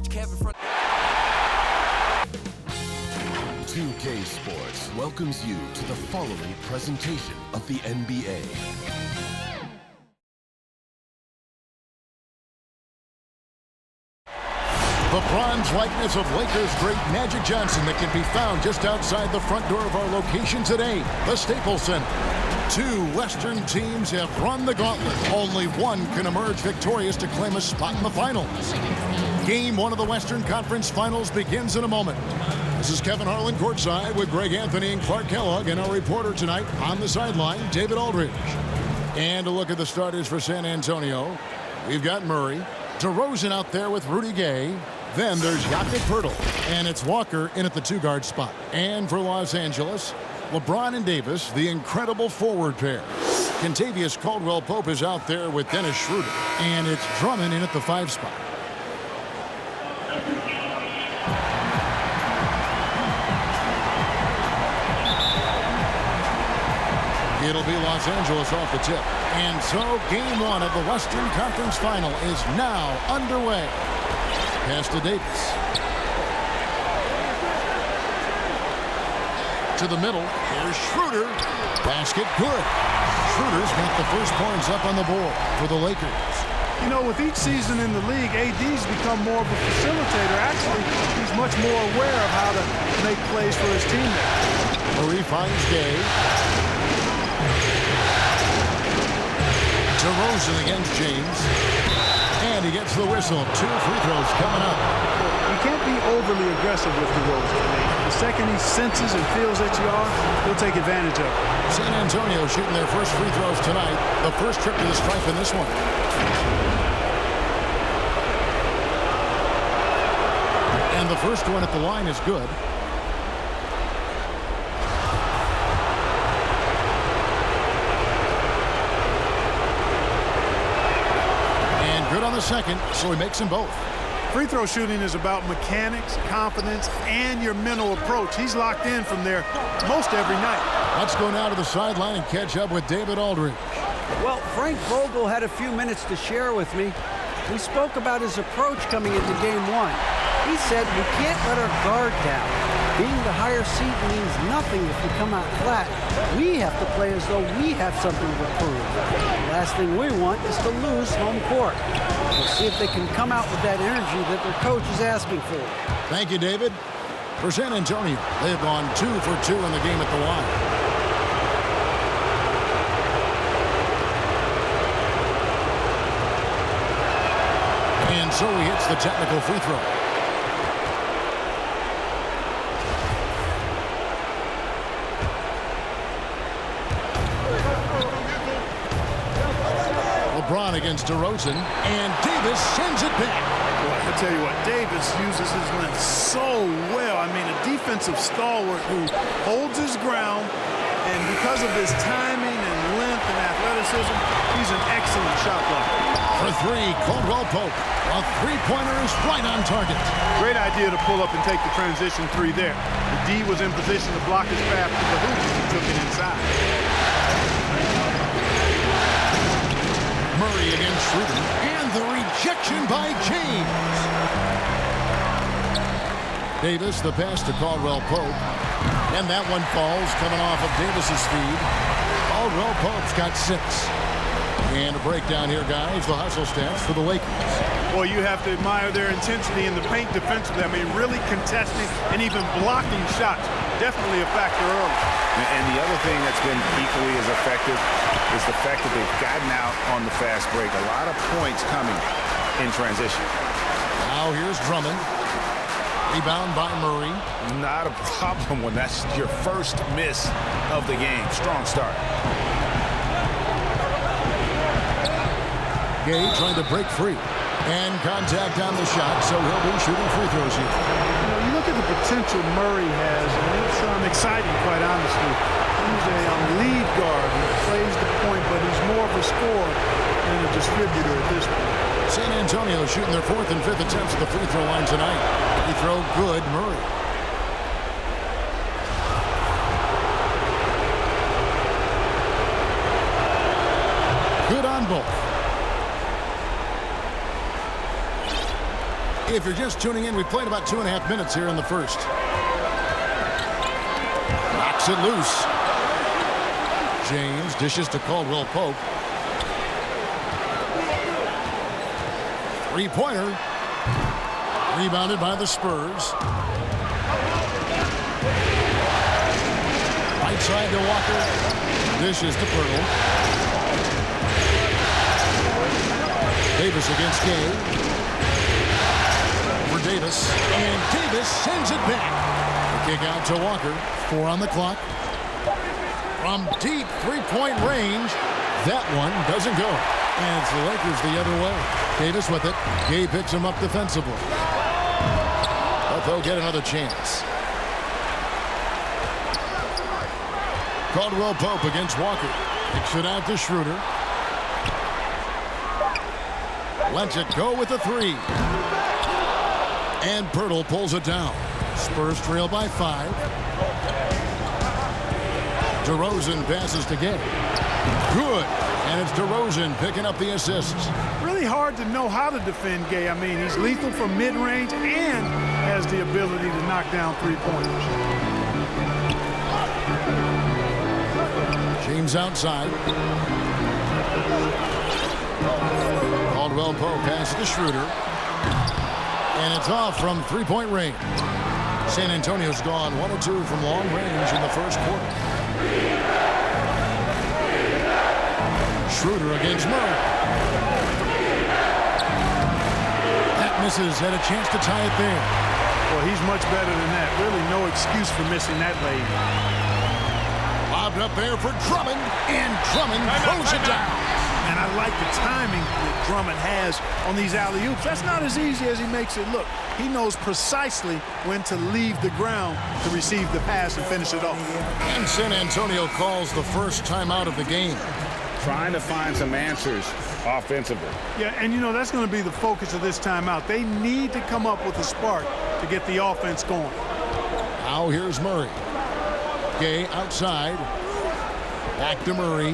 Coach Kevin from 2K Sports welcomes you to the following presentation of the NBA. The bronze likeness of Lakers great Magic Johnson that can be found just outside the front door of our location today, the Staples Center. Two Western teams have run the gauntlet. Only one can emerge victorious to claim a spot in the finals. Game one of the Western Conference Finals begins in a moment. This is Kevin Harlan courtside with Greg Anthony and Clark Kellogg, and our reporter tonight on the sideline, David Aldridge. And a look at the starters for San Antonio. We've got Murray, DeRozan out there with Rudy Gay. Then there's Jakob Poeltl, and it's Walker in at the two-guard spot. And for Los Angeles, LeBron and Davis, the incredible forward pair. Kentavious Caldwell-Pope is out there with Dennis Schroeder, and it's Drummond in at the 5 spot. It'll be Los Angeles off the tip. And so game one of the Western Conference Final is now underway. Pass to Davis. To the middle. Here's Schroeder. Basket good. Schroeder's got the first points up on the board for the Lakers. You know, with each season in the league, AD's become more of a facilitator. Actually, he's much more aware of how to make plays for his teammates. Murray finds Gay. DeRozan against James. And he gets the whistle. 2 free throws coming up. You can't be overly aggressive with DeRozan. The second he senses and feels that you are, he'll take advantage of it. San Antonio shooting their first free throws tonight. The first trip to the stripe in this one. And the first one at the line is good. Good on the second, so he makes them both. Free throw shooting is about mechanics, confidence, and your mental approach. He's locked in from there most every night. Let's go now to the sideline and catch up with David Aldridge. Well, Frank Vogel had a few minutes to share with me. We spoke about his approach coming into game one. He said we can't let our guard down. Being the higher seed means nothing if we come out flat. We have to play as though we have something to prove. The last thing we want is to lose home court. We'll see if they can come out with that energy that their coach is asking for. Thank you, David. For San Antonio, they've gone 2 for 2 in the game at the line. And so he hits the technical free throw. LeBron against DeRozan, and Davis sends it back. Boy, I tell you what, Davis uses his length so well. I mean, a defensive stalwart who holds his ground, and because of his timing and length and athleticism, he's an excellent shot blocker. For 3, Caldwell-Pope. A three-pointer is right on target. Great idea to pull up and take the transition 3 there. The D was in position to block his path to the hoop. He took it inside. Murray against Schroeder, and the rejection by James. Davis, the pass to Caldwell-Pope, and that one falls coming off of Davis's feed. Caldwell-Pope's got 6. And a breakdown here, guys. The hustle stats for the Lakers. Well, you have to admire their intensity in the paint defensively. I mean, really contesting and even blocking shots. Definitely a factor early. And the other thing that's been equally as effective is the fact that they've gotten out on the fast break. A lot of points coming in transition. Now here's Drummond. Rebound by Murray. Not a problem when that's your first miss of the game. Strong start. Gay trying to break free. And contact on the shot, so he'll be shooting free throws here. You know, you look at the potential Murray has, and it's exciting, quite honestly. He's a lead guard who plays the point, but he's more of a scorer than a distributor at this point. San Antonio shooting their 4th and 5th attempts at the free throw line tonight. Free throw good, Murray. Good on both. If you're just tuning in, we played about 2.5 minutes here in the first. Knocks it loose. James dishes to Caldwell Pope. Three-pointer. Rebounded by the Spurs. Right side to Walker. Dishes to Pirtle. Davis against Gay. For Davis. And Davis sends it back. The kick out to Walker. 4 on the clock. From deep three-point range. That one doesn't go. And it's the Lakers the other way. Davis with it. Gay picks him up defensively. But they'll get another chance. Caldwell Pope against Walker. Kicks it out to Schroeder. Lets it go with a 3. And Pirtle pulls it down. Spurs trail by 5. DeRozan passes to Gay. Good. And it's DeRozan picking up the assists. Really hard to know how to defend Gay. I mean, he's lethal from mid-range and has the ability to knock down three-pointers. James outside. Caldwell Pope passes to Schroeder. And it's off from three-point range. San Antonio's gone 1 of 2 from long range in the first quarter. Schroeder against Murray. That misses. Had a chance to tie it there. Well, he's much better than that. Really no excuse for missing that lane. Lobbed up there for Drummond. And Drummond throws it down. And I like the timing that Drummond has on these alley-oops. That's not as easy as he makes it look. He knows precisely when to leave the ground to receive the pass and finish it off. And San Antonio calls the first timeout of the game. Trying to find some answers offensively. Yeah, and you know, that's going to be the focus of this timeout. They need to come up with a spark to get the offense going. Now here's Murray. Gay outside. Back to Murray.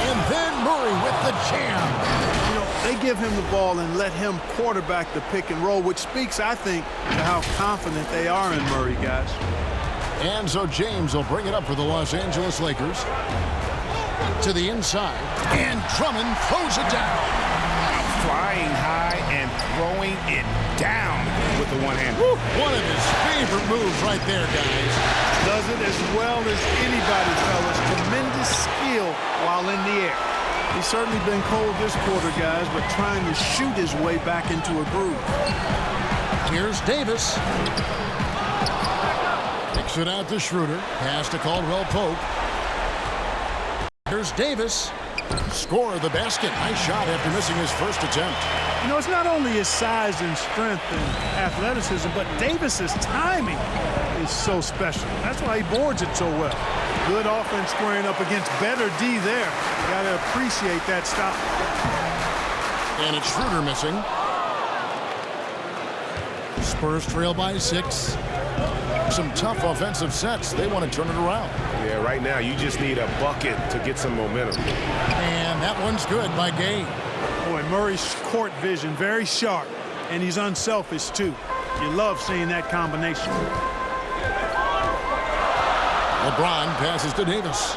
And then Murray with the jam. You know, they give him the ball and let him quarterback the pick and roll, which speaks, I think, to how confident they are in Murray, guys. And so James will bring it up for the Los Angeles Lakers. To the inside. And Drummond throws it down. Flying high and throwing it down with the one-hand. One of his favorite moves right there, guys. Does it as well as anybody, fellas. Tremendous skill while in the air. He's certainly been cold this quarter, guys, but trying to shoot his way back into a groove. Here's Davis. Kicks it out to Schroeder. Pass to Caldwell Pope. Here's Davis. Score the basket. Nice shot after missing his first attempt. You know, it's not only his size and strength and athleticism, but Davis's timing is so special. That's why he boards it so well. Good offense squaring up against better D there. You got to appreciate that stop. And it's Schroeder missing. Spurs trail by 6. Some tough offensive sets. They want to turn it around. Yeah, right now you just need a bucket to get some momentum. And that one's good by Gay. Boy, Murray's court vision very sharp, and he's unselfish too. You love seeing that combination. LeBron passes to Davis.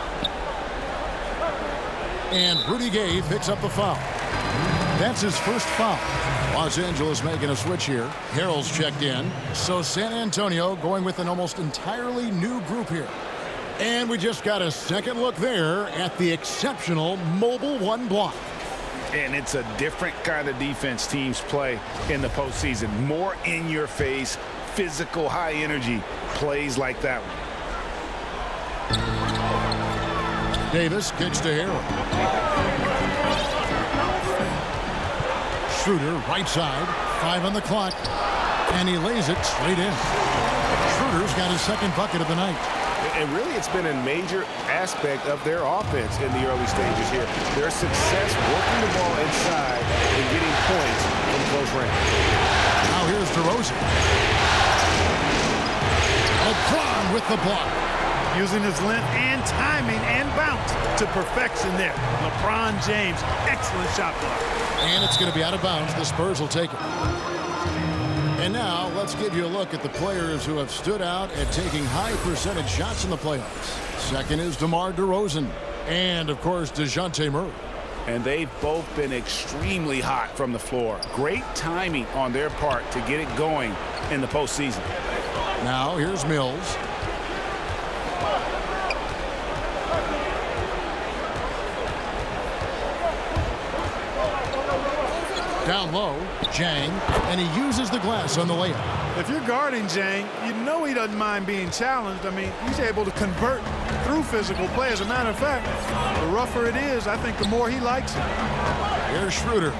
And Rudy Gay picks up the foul. That's his first foul. Los Angeles making a switch here. Harrell's checked in. So San Antonio going with an almost entirely new group here. And we just got a second look there at the exceptional mobile one block. And it's a different kind of defense teams play in the postseason. More in your face, physical, high energy plays like that one. Davis kicks to Harrell. Schroeder, right side, 5 on the clock, and he lays it straight in. Schroeder's got his second bucket of the night. And really, it's been a major aspect of their offense in the early stages here. Their success working the ball inside and getting points from close range. Now here's DeRozan. LeBron with the block. using his length and timing and bounce to perfection there. LeBron James, excellent shot block. And it's going to be out of bounds. The Spurs will take it. And now let's give you a look at the players who have stood out at taking high percentage shots in the playoffs. Second is DeMar DeRozan. And, of course, DeJounte Murray. And they've both been extremely hot from the floor. Great timing on their part to get it going in the postseason. Now here's Mills. Down low, Jang, and he uses the glass on the layup. If you're guarding Jang, you know he doesn't mind being challenged. I mean, he's able to convert through physical play. As a matter of fact, the rougher it is, I think the more he likes it. Here's Schroeder.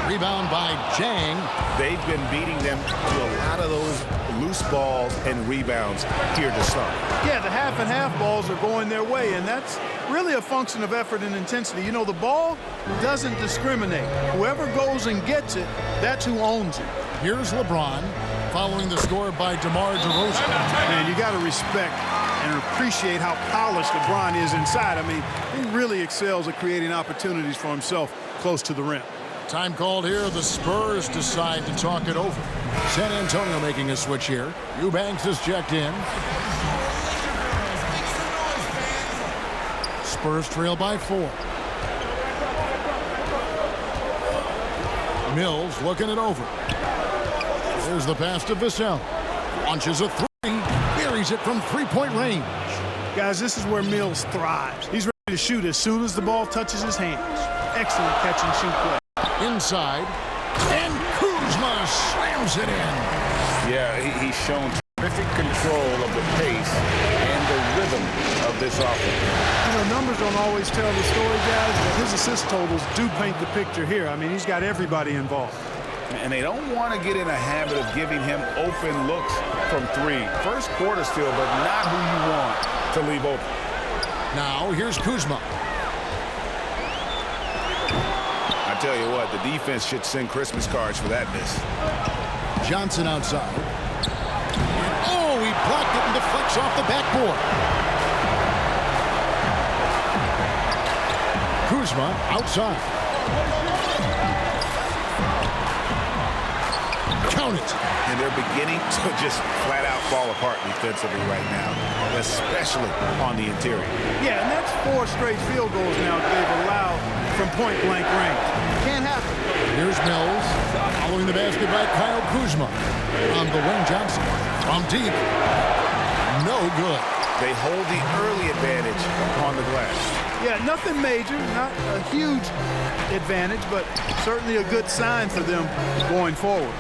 Rebound by Jang. They've been beating them to a lot of those loose balls and rebounds here to start. Yeah, the half and half balls are going their way, and that's really a function of effort and intensity. You know, the ball doesn't discriminate. Whoever goes and gets it, that's who owns it. Here's LeBron following the score by DeMar DeRozan. Man, you got to respect and appreciate how polished LeBron is inside. I mean, he really excels at creating opportunities for himself close to the rim. Time called here. The Spurs decide to talk it over. San Antonio making a switch here. Eubanks is checked in. Spurs trail by 4. Mills looking it over. There's the pass to Vassell. Launches a 3. Buries it from three-point range. Guys, this is where Mills thrives. He's ready to shoot as soon as the ball touches his hands. Excellent catch and shoot play. Inside, and Kuzma slams it in. Yeah, he's shown terrific control of the pace and the rhythm of this offense. You know, numbers don't always tell the story, guys, but his assist totals do paint the picture here. I mean, he's got everybody involved. And they don't want to get in a habit of giving him open looks from 3. First quarter still, but not who you want to leave open. Now, here's Kuzma. I tell you what, the defense should send Christmas cards for that miss. Johnson outside. Oh, he blocked it and deflects off the backboard. Kuzma outside. Count it. And they're beginning to just flat out fall apart defensively right now, especially on the interior. Yeah, and that's 4 straight field goals now they've allowed from point-blank range. Can't happen. Here's Mills following the basket by Kyle Kuzma. On the wing, Johnson from deep. No good. They hold the early advantage on the glass. Yeah, nothing major, not a huge advantage, but certainly a good sign for them going forward.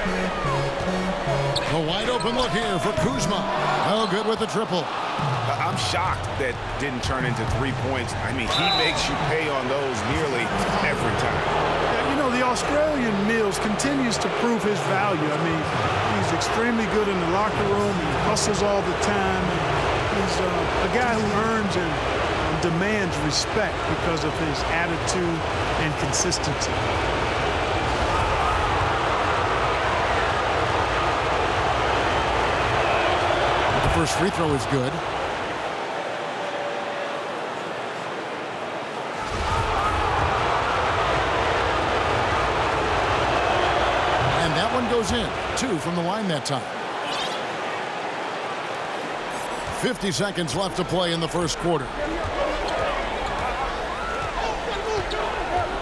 A wide open look here for Kuzma. Oh, good with the triple. I'm shocked that didn't turn into 3 points. I mean, he makes you pay on those nearly every time. Yeah, you know, the Australian Mills continues to prove his value. I mean, he's extremely good in the locker room. He hustles all the time. He's a guy who earns and demands respect because of his attitude and consistency. First free throw is good. And that one goes in. 2 from the line that time. 50 seconds left to play in the first quarter.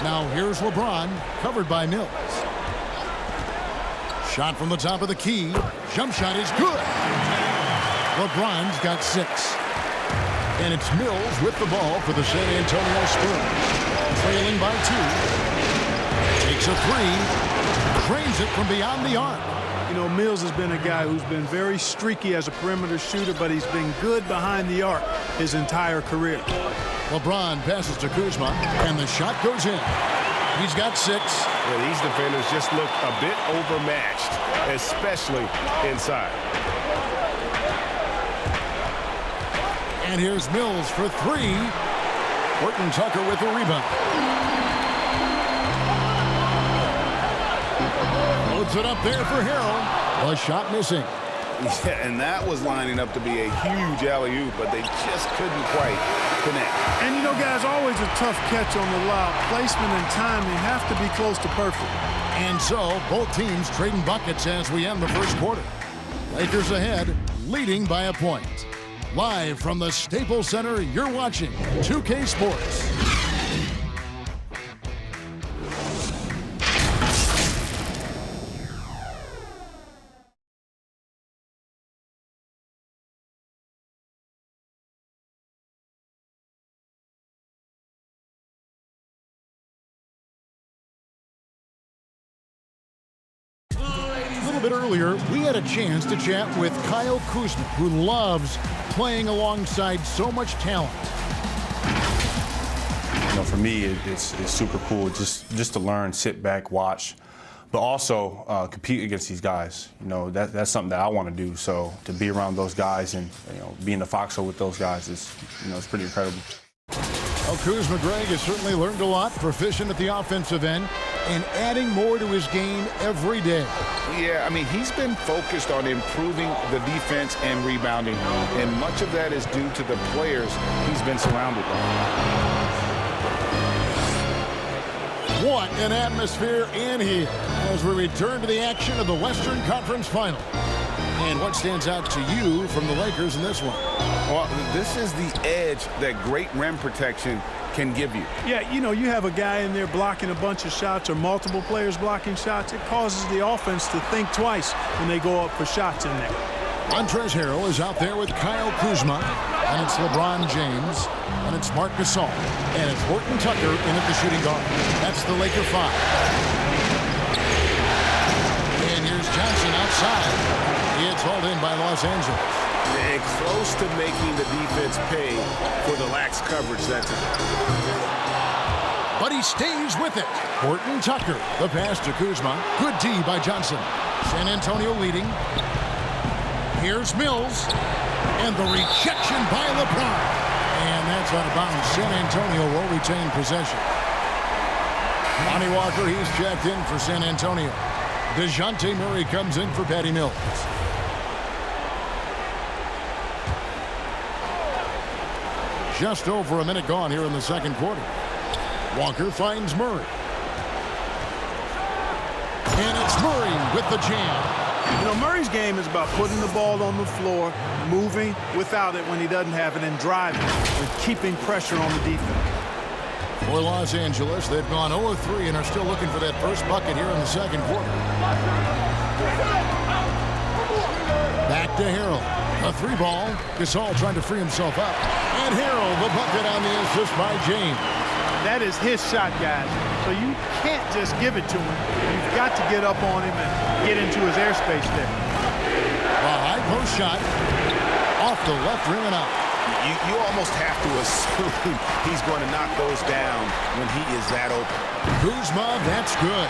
Now here's LeBron, covered by Mills. Shot from the top of the key. Jump shot is good. LeBron's got 6. And it's Mills with the ball for the San Antonio Spurs. Trailing by 2. Takes a 3. Drains it from beyond the arc. You know, Mills has been a guy who's been very streaky as a perimeter shooter, but he's been good behind the arc his entire career. LeBron passes to Kuzma, and the shot goes in. He's got 6. Yeah, these defenders just look a bit overmatched, especially inside. And here's Mills for 3. Horton Tucker with the rebound. Loads it up there for Harrell. A shot missing. Yeah, and that was lining up to be a huge alley-oop, but they just couldn't quite connect. And, you know, guys, always a tough catch on the lob. Placement and timing have to be close to perfect. And so, both teams trading buckets as we end the first quarter. Lakers ahead, leading by a point. Live from the Staples Center, you're watching 2K Sports. Bit earlier, we had a chance to chat with Kyle Kuzma, who loves playing alongside so much talent. You know, for me, it's super cool just to learn, sit back, watch, but also compete against these guys. You know, that's something that I want to do. So to be around those guys and, you know, be in the foxhole with those guys is, you know, it's pretty incredible. Well, Kuzma Greg has certainly learned a lot, proficient at the offensive end, and adding more to his game every day. Yeah, I mean, he's been focused on improving the defense and rebounding, and much of that is due to the players he's been surrounded by. What an atmosphere in here as we return to the action of the Western Conference Final. And what stands out to you from the Lakers in this one? Well, this is the edge that great rim protection can give you. Yeah, you know, you have a guy in there blocking a bunch of shots or multiple players blocking shots. It causes the offense to think twice when they go up for shots in there. Montrezl Harrell is out there with Kyle Kuzma, and it's LeBron James, and it's Marc Gasol, and it's Horton Tucker in at the shooting guard. That's the Laker 5. And here's Johnson outside. It's hauled in by Los Angeles. They're close to making the defense pay for the lax coverage that's it. But he stays with it. Horton Tucker, the pass to Kuzma. Good D by Johnson. San Antonio leading. Here's Mills. And the rejection by LeBron. And that's out of bounds. San Antonio will retain possession. Lonnie Walker, he's checked in for San Antonio. DeJounte Murray comes in for Patty Mills. Just over a minute gone here in the second quarter. Walker finds Murray. And it's Murray with the jam. You know, Murray's game is about putting the ball on the floor, moving without it when he doesn't have it, and driving and keeping pressure on the defense. For Los Angeles, they've gone 0-3 and are still looking for that first bucket here in the second quarter. Back to Harrell. A three ball. Gasol trying to free himself up. And Harrell, the bucket on the assist by James. That is his shot, guys. So you can't just give it to him. You've got to get up on him and get into his airspace there. A high post shot off the left rim and out. You almost have to assume he's going to knock those down when he is that open. Kuzma, that's good.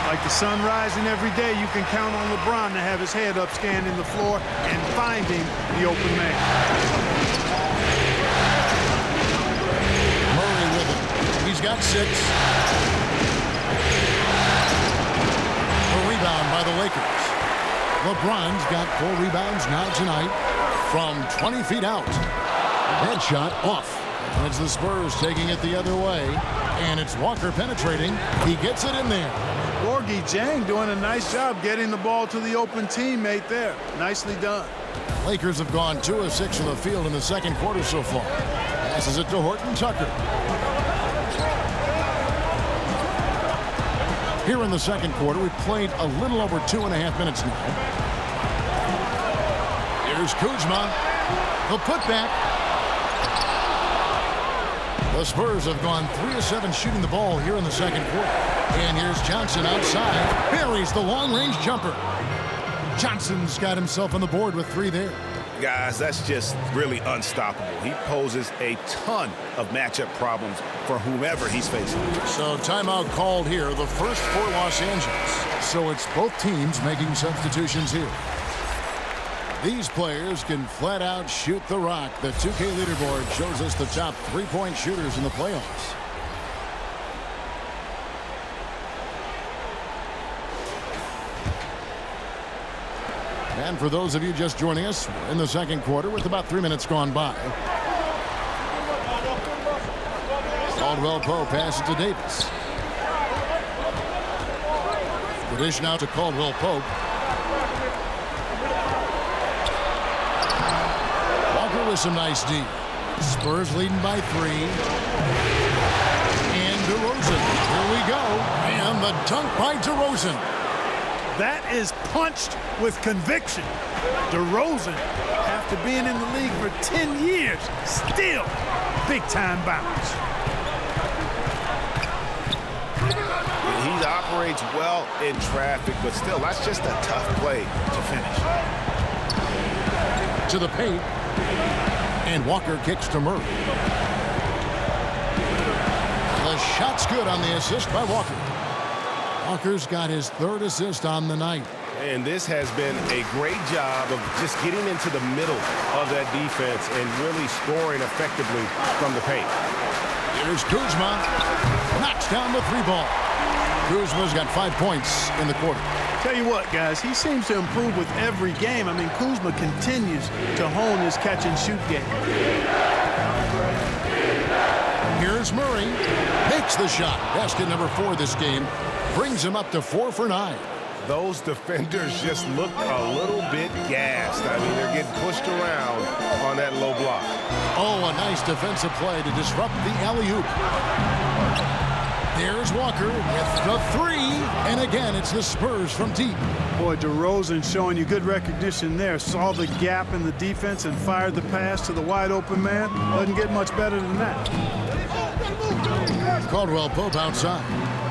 Like the sun rising every day, you can count on LeBron to have his head up, scanning the floor, and finding the open man. Murray with it. He's got 6. A rebound by the Lakers. LeBron's got 4 rebounds now tonight from 20 feet out. Head shot off. And it's the Spurs taking it the other way. And it's Walker penetrating. He gets it in there. Gorgie Jang doing a nice job getting the ball to the open teammate there. Nicely done. Lakers have gone 2 of 6 from the field in the second quarter so far. Passes it to Horton Tucker. Here in the second quarter, we've played a little over 2.5 minutes now. Here's Kuzma. The putback. The Spurs have gone 3 of 7 shooting the ball here in the second quarter. And here's Johnson outside. Buries the long-range jumper. Johnson's got himself on the board with 3 there. Guys, that's just really unstoppable. He poses a ton of matchup problems for whomever he's facing. So timeout called here, the first for Los Angeles. So it's both teams making substitutions here. These players can flat out shoot the rock. The 2K leaderboard shows us the top 3-point shooters in the playoffs. And for those of you just joining us, we're in the second quarter with about 3 minutes gone by. Caldwell Pope passes to Davis. The dish now to Caldwell Pope. Walker with some nice D. Spurs leading by 3. And DeRozan. Here we go. And the dunk by DeRozan. That is punched with conviction. DeRozan, after being in the league for 10 years, still big-time bounce. He operates well in traffic, but still, that's just a tough play to finish. To the paint. And Walker kicks to Murray. The shot's good on the assist by Walker. Walker's got his 3rd assist on the night. And this has been a great job of just getting into the middle of that defense and really scoring effectively from the paint. Here's Kuzma. Knocks down the 3-ball. Kuzma's got 5 points in the quarter. Tell you what, guys, he seems to improve with every game. I mean, Kuzma continues to hone his catch-and-shoot game. Here's Murray. Makes the shot. Basket number 4 this game. Brings him up to 4 for 9. Those defenders just looked a little bit gassed. I mean, they're getting pushed around on that low block. Oh, a nice defensive play to disrupt the alley-oop. There's Walker with the 3. And again, it's the Spurs from deep. Boy, DeRozan showing you good recognition there. Saw the gap in the defense and fired the pass to the wide-open man. Doesn't get much better than that. Caldwell Pope outside.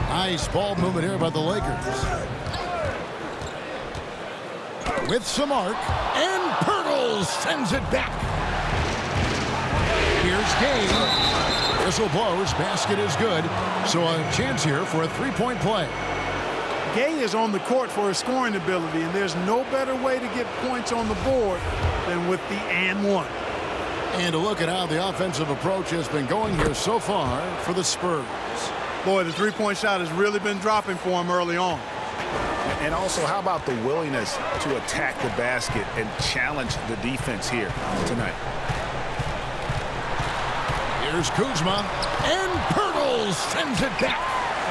Nice ball movement here by the Lakers. With some arc, and Pirtle sends it back. Here's Gay. Whistle blows, basket is good. So a chance here for a 3-point play. Gay is on the court for his scoring ability, and there's no better way to get points on the board than with the and one. And to look at how the offensive approach has been going here so far for the Spurs. Boy, the 3-point shot has really been dropping for him early on. And also, how about the willingness to attack the basket and challenge the defense here tonight? Here's Kuzma, and Pirtle sends it back.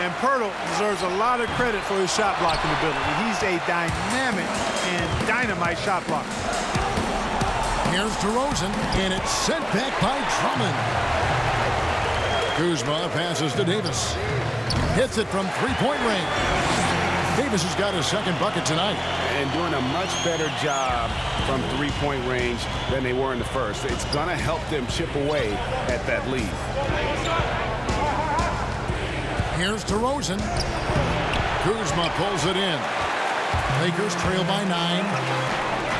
And Pirtle deserves a lot of credit for his shot blocking ability. He's a dynamic and dynamite shot blocker. Here's DeRozan, and it's sent back by Drummond. Kuzma passes to Davis. Hits it from 3-point range. Davis has got his 2nd bucket tonight. And doing a much better job from 3-point range than they were in the first. It's going to help them chip away at that lead. Here's DeRozan. Kuzma pulls it in. Lakers trail by 9.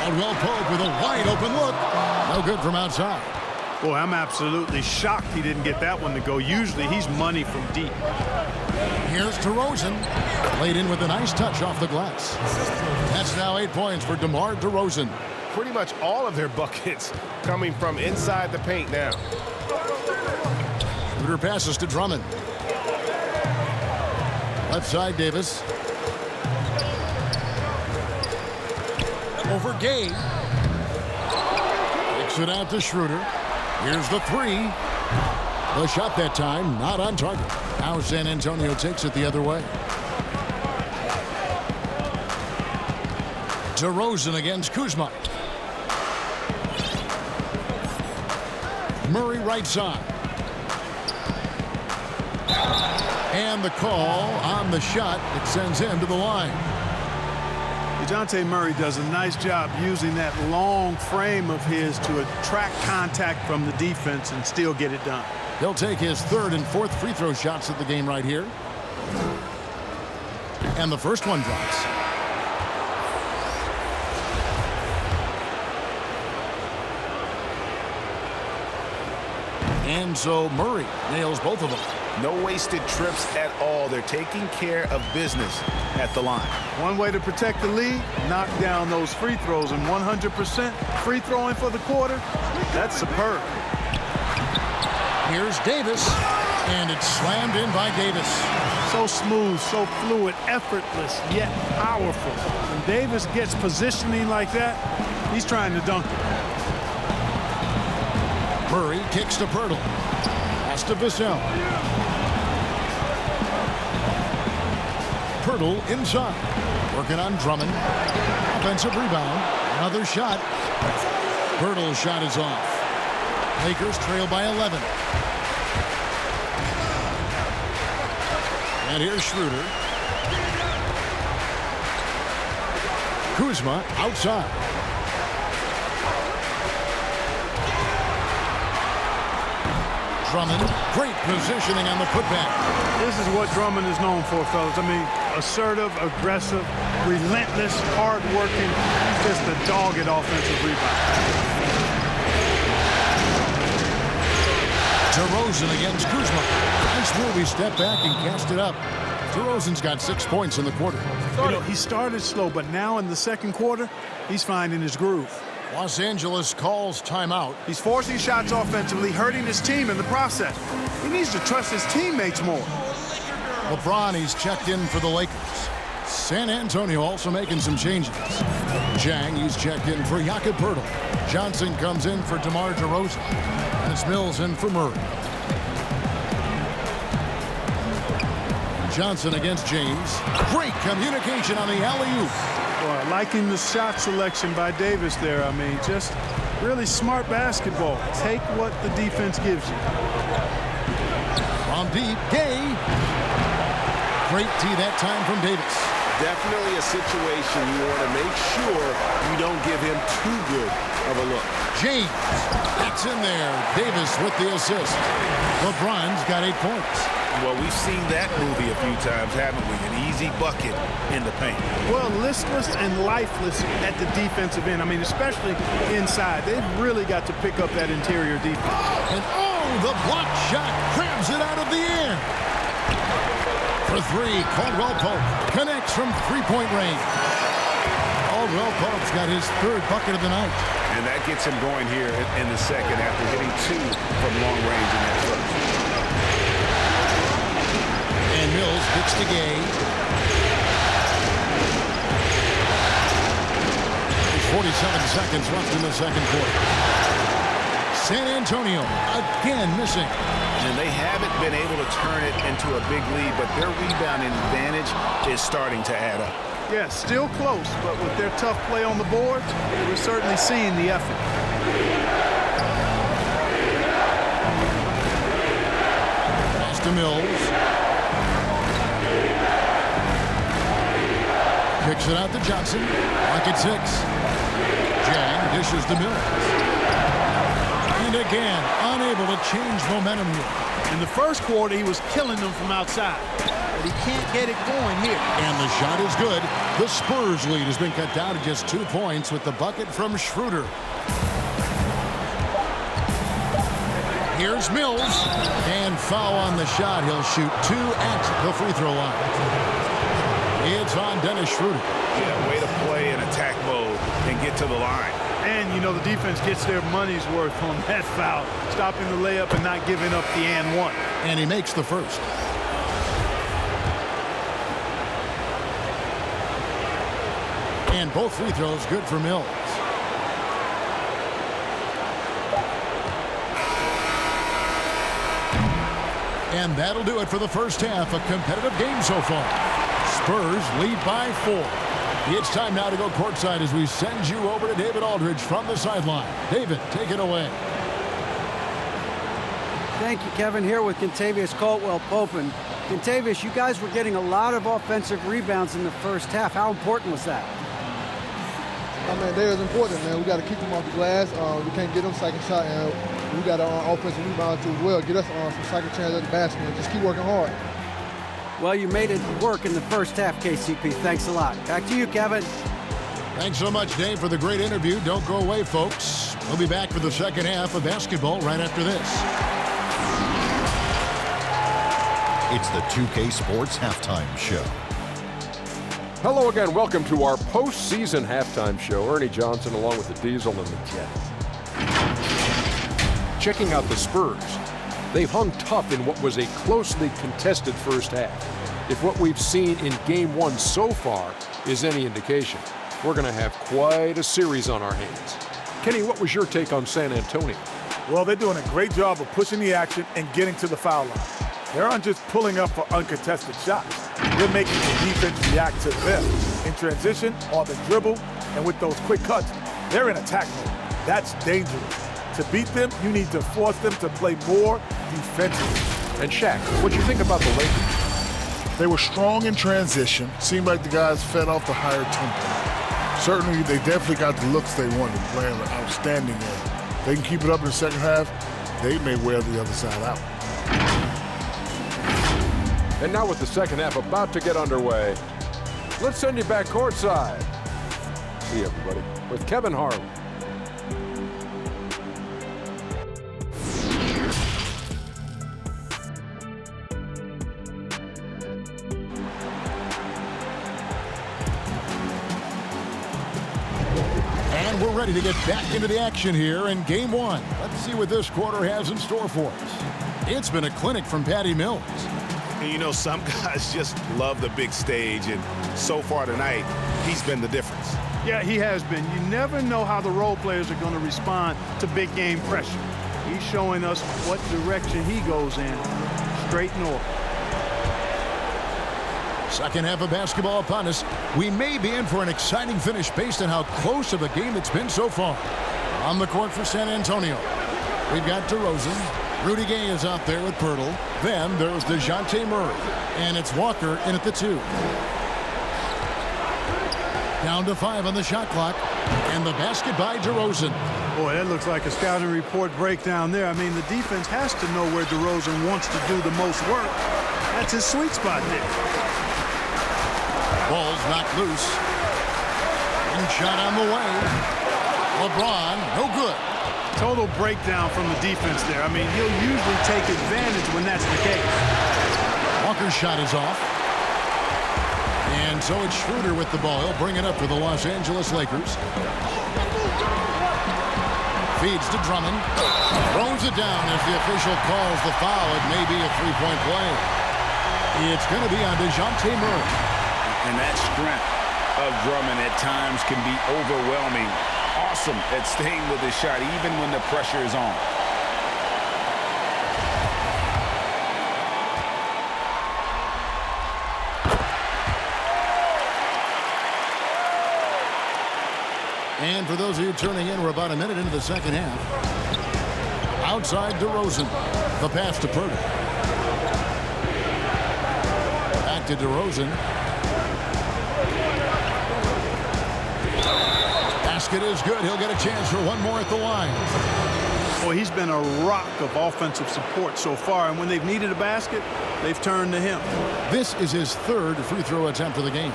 Caldwell Pope with a wide open look. No good from outside. Boy, I'm absolutely shocked he didn't get that one to go. Usually he's money from deep. Here's DeRozan. Laid in with a nice touch off the glass. That's now 8 points for DeMar DeRozan. Pretty much all of their buckets coming from inside the paint now. Shooter passes to Drummond. Left side, Davis. Over Gay. Kicks it out to Schroeder. Here's the 3. The shot that time, not on target. Now San Antonio takes it the other way. DeRozan against Kuzma. Murray right side. And the call on the shot. It sends him to the line. DeJounte Murray does a nice job using that long frame of his to attract contact from the defense and still get it done. He'll take his 3rd and 4th free throw shots of the game right here. And the first one drops. And so Murray nails both of them. No wasted trips at all. They're taking care of business at the line. One way to protect the lead, knock down those free throws, and 100% free throwing for the quarter. That's superb. Here's Davis. And it's slammed in by Davis. So smooth, so fluid, effortless, yet powerful. When Davis gets positioning like that, he's trying to dunk it. Murray kicks to Pirtle. Pass to Vassell. Pirtle inside. Working on Drummond. Offensive rebound. Another shot. Pirtle's shot is off. Lakers trail by 11. And here's Schroeder. Kuzma outside. Drummond, great positioning on the putback. This is what Drummond is known for, fellas. I mean, assertive, aggressive, relentless, hard-working. He's just a dogged offensive rebound. DeRozan against Kuzma. Nice move. He stepped back and cast it up. DeRozan's got 6 points in the quarter. You know, he started slow, but now in the second quarter, he's finding his groove. Los Angeles calls timeout. He's forcing shots offensively, hurting his team in the process. He needs to trust his teammates more. LeBron, he's checked in for the Lakers. San Antonio also making some changes. Jang, he's checked in for Jakob Poeltl. Johnson comes in for DeMar DeRozan. And it's Mills in for Murray. Johnson against James. Great communication on the alley-oop. Boy, liking the shot selection by Davis there. I mean, just really smart basketball. Take what the defense gives you. From deep, Gay. Great tee that time from Davis. Definitely a situation you want to make sure you don't give him too good of a look. James, that's in there. Davis with the assist. LeBron's got 8 points. Well, we've seen that movie a few times, haven't we? An easy bucket in the paint. Well, listless and lifeless at the defensive end. I mean, especially inside. They've really got to pick up that interior defense. And oh, the block shot grabs it out of the air. For three, Caldwell Pope connects from three-point range. Caldwell Pope's got his third bucket of the night. And that gets him going here in the second after hitting 2 from long range in that first. And Mills picks to Gay. There's 47 seconds left in the second quarter. San Antonio again missing. And they haven't been able to turn it into a big lead, but their rebounding advantage is starting to add up. Yeah, still close, but with their tough play on the boards, we're certainly seeing the effort. Pass to Mills. Kicks it out to Johnson. Lock at 6. Jang dishes to Mills. And again, unable to change momentum here. In the first quarter, he was killing them from outside, but he can't get it going here. And the shot is good. The Spurs lead has been cut down to just 2 points with the bucket from Schroeder. Here's Mills. And foul on the shot. He'll shoot 2 at the free throw line. It's on Dennis Schroeder. Yeah, way to play in attack mode and get to the line. And, you know, the defense gets their money's worth on that foul, stopping the layup and not giving up the and one. And he makes the first. And both free throws good for Mills. And that'll do it for the first half. A competitive game so far. Spurs lead by 4. It's time now to go courtside as we send you over to David Aldridge from the sideline. David, take it away. Thank you, Kevin. Here with Kentavious Caldwell-Pope. And Kentavious, you guys were getting a lot of offensive rebounds in the first half. How important was that? I mean, that is important, man. We got to keep them off the glass. We can't get them second shot, and we got our offensive rebound too as well. Get us some second chance at the basket and just keep working hard. Well, you made it work in the first half, KCP. Thanks a lot. Back to you, Kevin. Thanks so much, Dave, for the great interview. Don't go away, folks. We'll be back for the second half of basketball right after this. It's the 2K Sports Halftime Show. Hello again. Welcome to our postseason halftime show. Ernie Johnson along with the Diesel and the Jet. Checking out the Spurs. They've hung tough in what was a closely contested first half. If what we've seen in Game 1 so far is any indication, we're going to have quite a series on our hands. Kenny, what was your take on San Antonio? Well, they're doing a great job of pushing the action and getting to the foul line. They aren't just pulling up for uncontested shots. They're making the defense react to them. In transition, on the dribble, and with those quick cuts, they're in attack mode. That's dangerous. To beat them, you need to force them to play more defensively. And Shaq, what do you think about the Lakers? They were strong in transition. Seemed like the guys fed off the higher tempo. Certainly, they definitely got the looks they wanted, playing an outstanding game. They can keep it up in the second half, they may wear the other side out. And now with the second half about to get underway, let's send you back courtside. See you, everybody, with Kevin Harlan. And we're ready to get back into the action here in Game 1. Let's see what this quarter has in store for us. It's been a clinic from Patty Mills. And you know, some guys just love the big stage, and so far tonight, he's been the difference. Yeah, he has been. You never know how the role players are going to respond to big game pressure. He's showing us what direction he goes in. Straight north. Second half of basketball upon us. We may be in for an exciting finish based on how close of a game it's been so far. On the court for San Antonio, we've got DeRozan. Rudy Gay is out there with Pirtle. Then there's DeJounte Murray. And it's Walker in at the 2. Down to 5 on the shot clock. And the basket by DeRozan. Boy, that looks like a scouting report breakdown there. I mean, the defense has to know where DeRozan wants to do the most work. That's his sweet spot there. Ball's knocked loose. And shot on the way. LeBron, no good. Total breakdown from the defense there. I mean, he'll usually take advantage when that's the case. Walker's shot is off. And so it's Schroeder with the ball. He'll bring it up for the Los Angeles Lakers. Feeds to Drummond. Throws it down as the official calls the foul. It may be a three-point play. It's going to be on DeJounte Murray. And that strength of Drummond at times can be overwhelming. Awesome at staying with his shot even when the pressure is on. And for those of you turning in, we're about a minute into the second half. Outside DeRozan. The pass to Pirtle. Back to DeRozan. Basket is good. He'll get a chance for one more at the line. Boy, he's been a rock of offensive support so far, and when they've needed a basket, they've turned to him. This is his third free throw attempt of the game.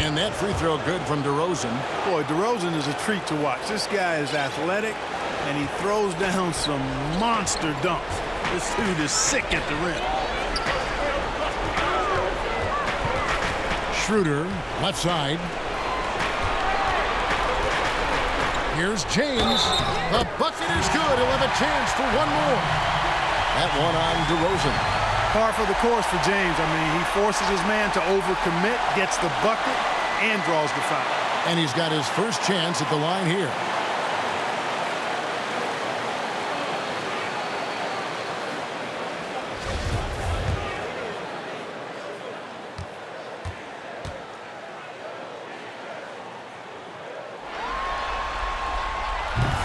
And that free throw good from DeRozan. Boy, DeRozan is a treat to watch. This guy is athletic, and he throws down some monster dunks. This dude is sick at the rim. Schroeder, left side. Here's James. The bucket is good. He'll have a chance for one more. That one on DeRozan. Par for the course for James. I mean, he forces his man to overcommit, gets the bucket, and draws the foul. And he's got his first chance at the line here.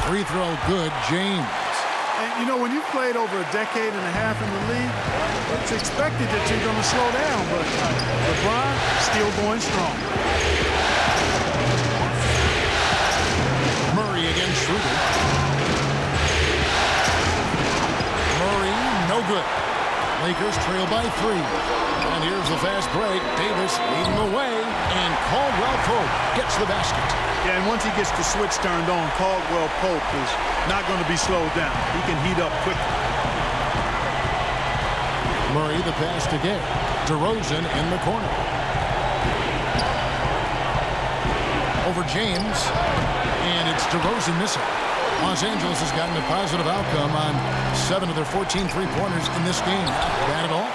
Free throw good, James. And, you know, when you've played over a decade and a half in the league, it's expected that you're going to slow down, but LeBron still going strong. Murray against Schroeder. Murray, no good. Lakers trail by 3. And here's the fast break. Davis leading the way, and Caldwell Pope gets the basket. Yeah, and once he gets the switch turned on, Caldwell Pope is not going to be slowed down. He can heat up quickly. Murray the pass to Gay. DeRozan in the corner. Over James. DeRozan missing. Los Angeles has gotten a positive outcome on 7 of their 14 three-pointers in this game. Not bad at all.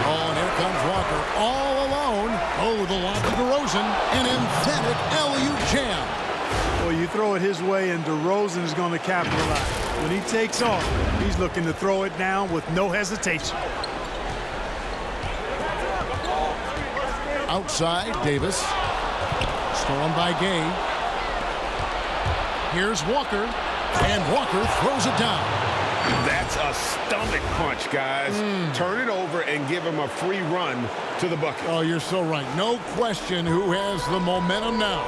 Oh, and here comes Walker all alone. Oh, the lob to DeRozan. An emphatic alley-oop jam. Well, you throw it his way, and DeRozan is going to capitalize. When he takes off, he's looking to throw it down with no hesitation. Outside, Davis. Stolen by Gay. Here's Walker, and Walker throws it down. That's a stomach punch, guys. Turn it over and give him a free run to the bucket. Oh, you're so right. No question who has the momentum now.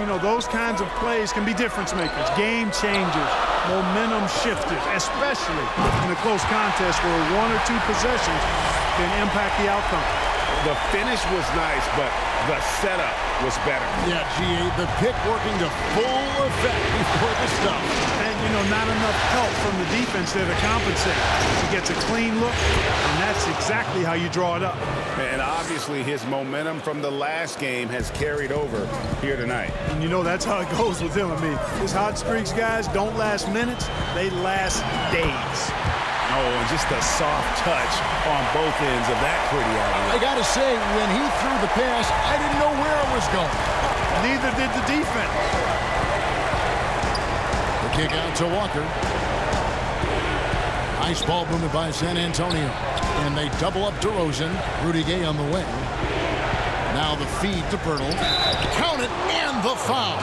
You know, those kinds of plays can be difference makers, game changers, momentum shifters, especially in a close contest where 1 or 2 possessions can impact the outcome. The finish was nice, but the setup was better. Yeah, G.A., the pick working to full effect before the stop. And, you know, not enough help from the defense there to compensate. He gets a clean look, and that's exactly how you draw it up. And obviously his momentum from the last game has carried over here tonight. And, you know, that's how it goes with him. I mean, his hot streaks, guys, don't last minutes. They last days. Oh, and just a soft touch on both ends of that pretty alley. I got to say, when he threw the pass, I didn't know where it was going. Neither did the defense. The kick out to Walker. Nice ball movement by San Antonio. And they double up DeRozan. Rudy Gay on the wing. Now the feed to Pirtle. Count it, and the foul.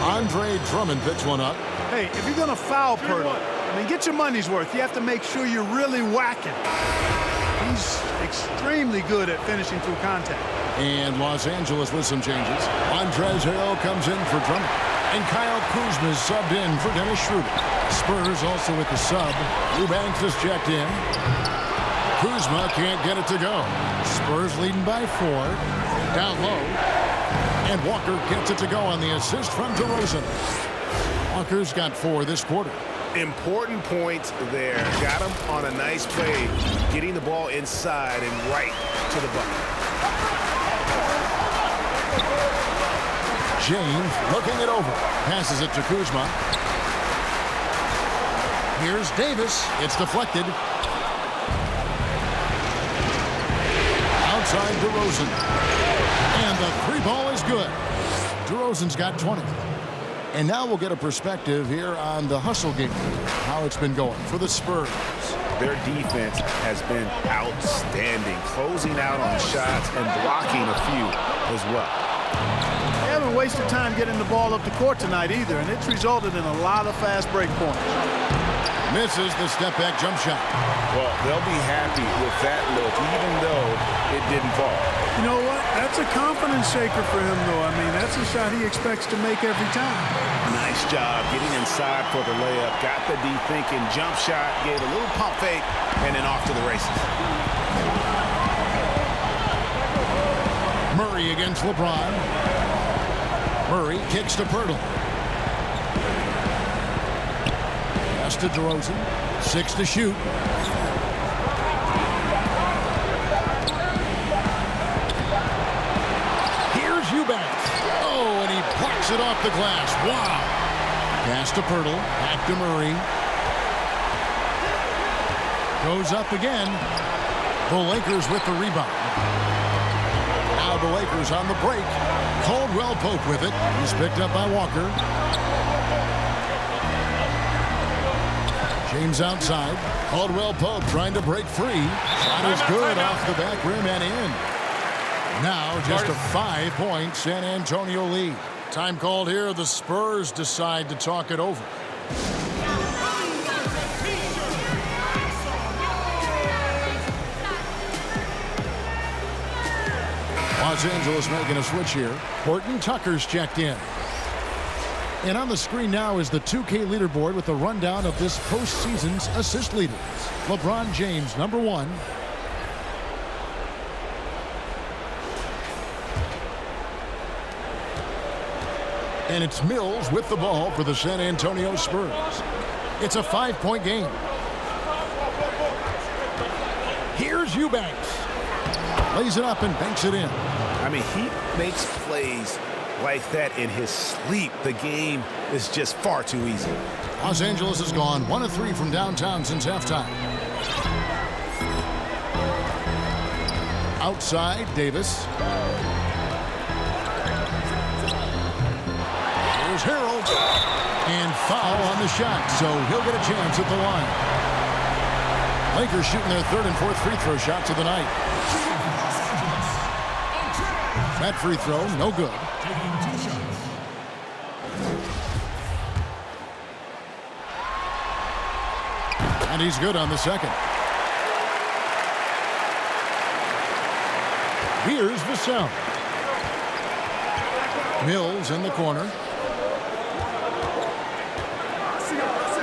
Andre Drummond picks one up. Hey, if you're going to foul Pirtle, I mean, get your money's worth. You have to make sure you're really whacking. He's extremely good at finishing through contact. And Los Angeles with some changes. Montrezl Harrell comes in for Drummond. And Kyle Kuzma is subbed in for Dennis Schroeder. Spurs also with the sub. Eubanks is checked in. Kuzma can't get it to go. Spurs leading by 4. Down low. And Walker gets it to go on the assist from DeRozan. Walker's got 4 this quarter. Important point there. Got him on a nice play, getting the ball inside and right to the bucket. James looking it over. Passes it to Kuzma. Here's Davis. It's deflected. Outside DeRozan. And the 3-ball is good. DeRozan's got 20. And now we'll get a perspective here on the hustle game, how it's been going for the Spurs. Their defense has been outstanding, closing out on shots and blocking a few as well. They haven't wasted time getting the ball up the court tonight either, and it's resulted in a lot of fast break points. Misses the step-back jump shot. Well, they'll be happy with that look, even though it didn't fall. You know what? That's a confidence shaker for him, though. I mean, that's a shot he expects to make every time. Nice job getting inside for the layup. Got the D thinking. Jump shot, gave a little pump fake, and then off to the races. Murray against LeBron. Murray kicks to Pirtle. Pass to DeRozan. 6 to shoot. Here's Eubanks. Oh, and he plucks it off the glass. Wow. Pass to Pirtle. Back to Murray. Goes up again. The Lakers with the rebound. Now the Lakers on the break. Caldwell Pope with it. He's picked up by Walker. James outside. Caldwell Pope trying to break free. Shot is good off the back rim and in. Now just a 5-point San Antonio lead. Time called here. The Spurs decide to talk it over. Los Angeles making a switch here. Horton Tucker's checked in. And on the screen now is the 2K leaderboard with a rundown of this postseason's assist leaders. LeBron James, number 1. And it's Mills with the ball for the San Antonio Spurs. It's a 5-point game. Here's Eubanks. Lays it up and banks it in. I mean, he makes plays like that in his sleep. The game is just far too easy. Los Angeles has gone 1 of 3 from downtown since halftime. Outside, Davis. Here's Harold. And foul on the shot, so he'll get a chance at the line. Lakers shooting their 3rd and 4th free throw shots of the night. That free throw, no good. And he's good on the second. Here's Vassell. Mills in the corner.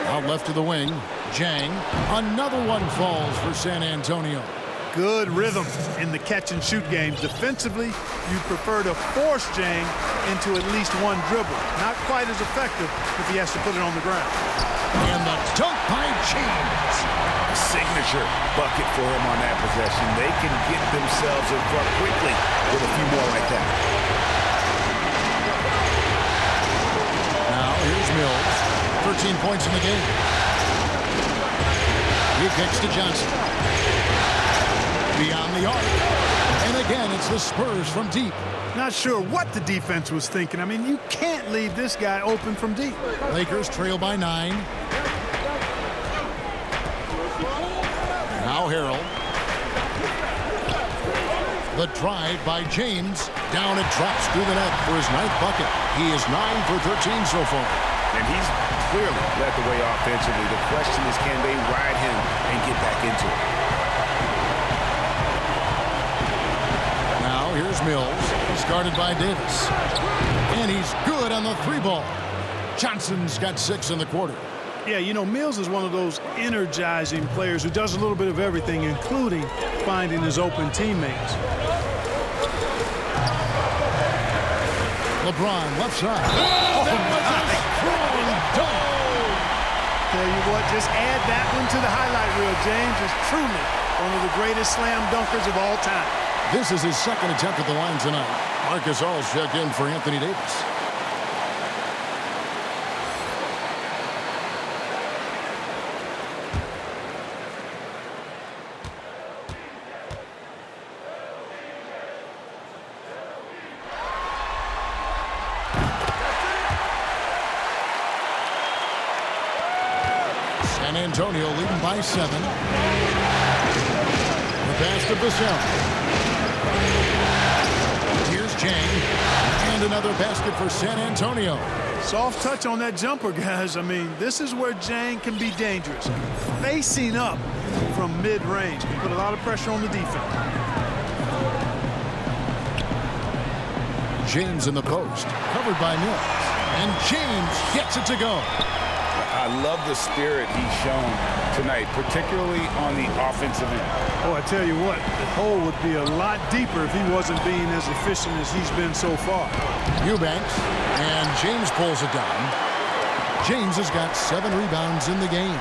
Out left to the wing. Jang. Another one falls for San Antonio. Good rhythm in the catch-and-shoot game. Defensively, you prefer to force Jang into at least one dribble. Not quite as effective if he has to put it on the ground. And the dunk by James. A signature bucket for him on that possession. They can get themselves in front quickly with a few more like that. Now here's Mills. 13 points in the game. He kicks to Johnson. Beyond the arc. And again, it's the Spurs from deep. Not sure what the defense was thinking. I mean, you can't leave this guy open from deep. Lakers trail by 9. Now Harold. The drive by James. Down it drops through the net for his 9th bucket. He is 9 for 13 so far. And he's clearly led the way offensively. The question is, can they ride him and get back into it? Now here's Mills. He's guarded by Davis. And he's good on the 3-ball. Johnson's got 6 in the quarter. Yeah, you know, Mills is one of those energizing players who does a little bit of everything, including finding his open teammates. LeBron left side. Oh, that was a strong dunk. Tell you what, just add that one to the highlight reel. James is truly one of the greatest slam dunkers of all time. This is his 2nd attempt at the line tonight. Marcus All's checked in for Anthony Davis. San Antonio leading by 7. The pass to Vassell. Here's Jang. And another basket for San Antonio. Soft touch on that jumper, guys. I mean, this is where Jang can be dangerous. Facing up from mid-range can put a lot of pressure on the defense. James in the post. Covered by Mills. And James gets it to go. I love the spirit he's shown tonight, particularly on the offensive end. Oh, I tell you what, the hole would be a lot deeper if he wasn't being as efficient as he's been so far. Eubanks, and James pulls it down. James has got 7 rebounds in the game.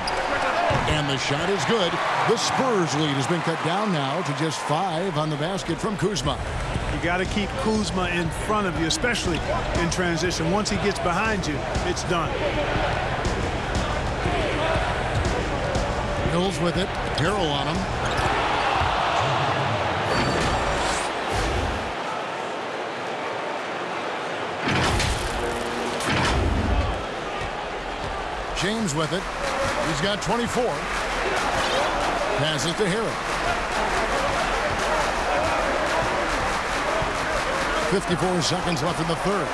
And the shot is good. The Spurs lead has been cut down now to just 5 on the basket from Kuzma. You got to keep Kuzma in front of you, especially in transition. Once he gets behind you, it's done. Mills with it. Harrell on him. James with it. He's got 24. Passes to Harrell. 54 seconds left in the 3rd.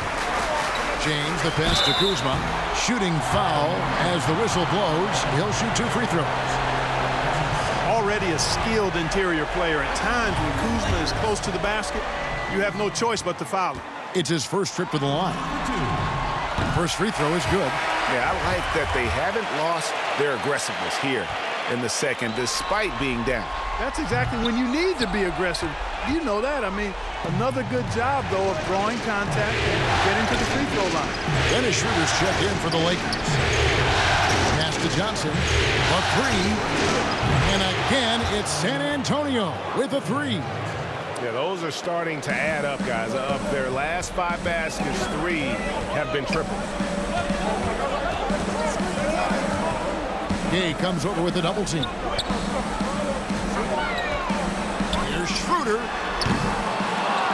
James, the pass to Kuzma. Shooting foul as the whistle blows. He'll shoot 2 free throws. Already a skilled interior player. At times when Kuzma is close to the basket, you have no choice but to foul him. It's his first trip to the line. First free throw is good. Yeah, I like that they haven't lost their aggressiveness here in the second, despite being down. That's exactly when you need to be aggressive. You know that. I mean, another good job, though, of drawing contact and getting to the free throw line. Dennis Schroeder's checked in for the Lakers. Pass to Johnson. A 3. And again, it's San Antonio with a 3. Yeah, those are starting to add up, guys. Of their last 5 baskets, 3 have been triple. Gay comes over with a double team. Here's Schroeder.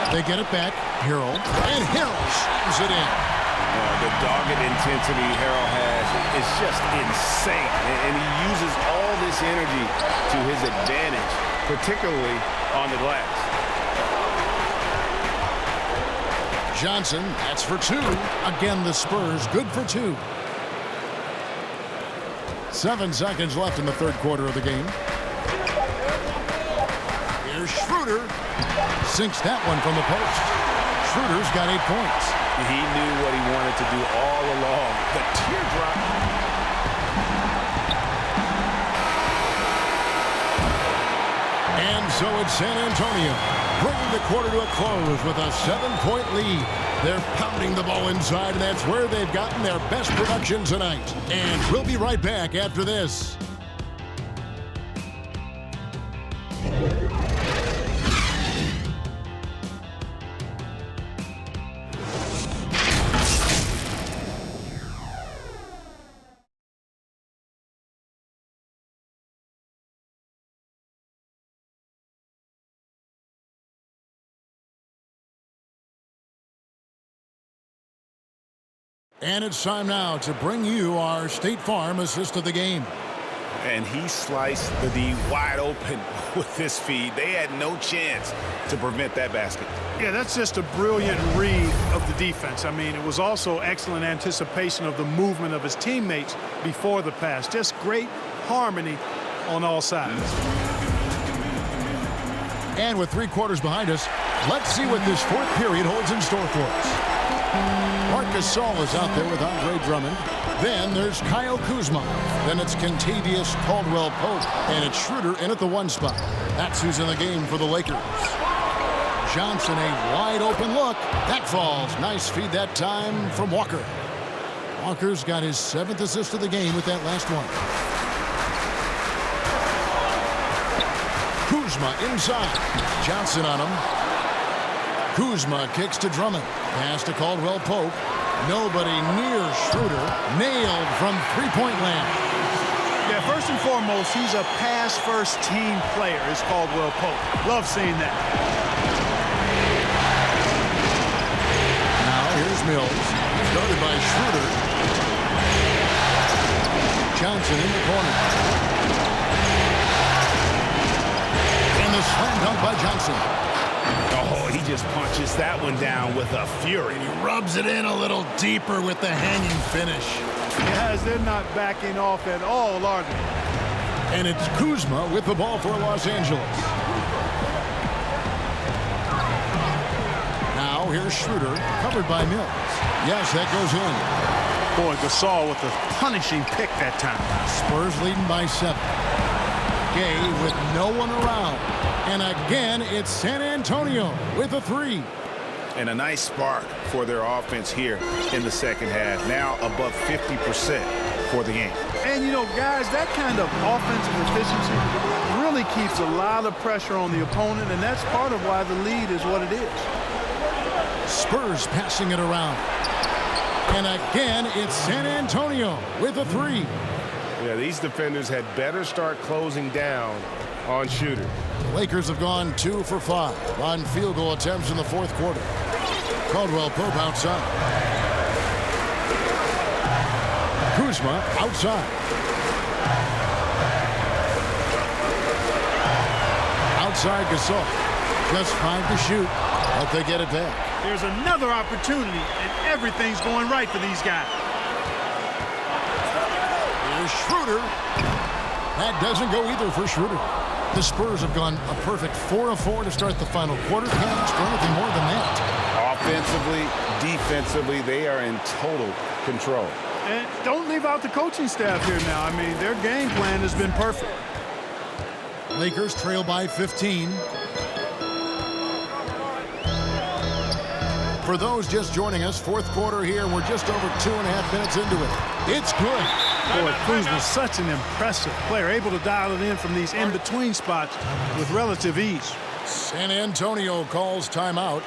They get it back. Harrell. And Harrell slams it in. The dogged intensity Harrell has is just insane. And he uses all this energy to his advantage, particularly on the glass. Johnson, that's for 2. Again, the Spurs, good for 2. 7 seconds left in the third quarter of the game. Here's Schroeder. Sinks that one from the post. Schroeder's got 8 points. He knew what he wanted to do all along. The teardrop. And so it's San Antonio, bringing the quarter to a close with a 7-point lead. They're pounding the ball inside, and that's where they've gotten their best production tonight. And we'll be right back after this. And it's time now to bring you our State Farm assist of the game. And he sliced the D wide open with this feed. They had no chance to prevent that basket. Yeah, that's just a brilliant read of the defense. I mean, it was also excellent anticipation of the movement of his teammates before the pass. Just great harmony on all sides. And with 3 quarters behind us, let's see what this fourth period holds in store for us. Marcus Saul is out there with Andre Drummond. Then there's Kyle Kuzma. Then it's Kentavious Caldwell-Pope. And it's Schroeder in at the 1 spot. That's who's in the game for the Lakers. Johnson, a wide open look. That falls. Nice feed that time from Walker. Walker's got his 7th assist of the game with that last one. Kuzma inside. Johnson on him. Kuzma kicks to Drummond. Pass to Caldwell-Pope. Nobody near Schroeder. Nailed from 3-point land. Yeah, first and foremost, he's a pass-first team player, is Caldwell-Pope. Love seeing that. Now here's Mills. Started by Schroeder. Johnson in the corner. And the slam dunk by Johnson. Oh, he just punches that one down with a fury. He rubs it in a little deeper with the hanging finish. Guys, they're not backing off at all, are they? And it's Kuzma with the ball for Los Angeles. Now here's Schroeder, covered by Mills. Yes, that goes in. Boy, Gasol with a punishing pick that time. Spurs leading by 7. Gay with no one around. And again, it's San Antonio with a 3. And a nice spark for their offense here in the second half. Now above 50% for the game. And, you know, guys, that kind of offensive efficiency really keeps a lot of pressure on the opponent, and that's part of why the lead is what it is. Spurs passing it around. And again, it's San Antonio with a 3. Yeah, these defenders had better start closing down on Schroeder. The Lakers have gone 2 for 5 on field goal attempts in the fourth quarter. Caldwell-Pope outside. Kuzma outside. Outside Gasol. Just 5 to shoot, but they get it back. There's another opportunity, and everything's going right for these guys. Here's Schroeder. That doesn't go either for Schroeder. The Spurs have gone a perfect 4 of 4 to start the final quarter. Can't ask for anything more than that. Offensively, defensively, they are in total control. And don't leave out the coaching staff here now. I mean, their game plan has been perfect. Lakers trail by 15. For those just joining us, fourth quarter here. We're just over 2.5 minutes into it. It's good. Boy, Kuzma's such an impressive player, able to dial it in from these in-between spots with relative ease. San Antonio calls timeout.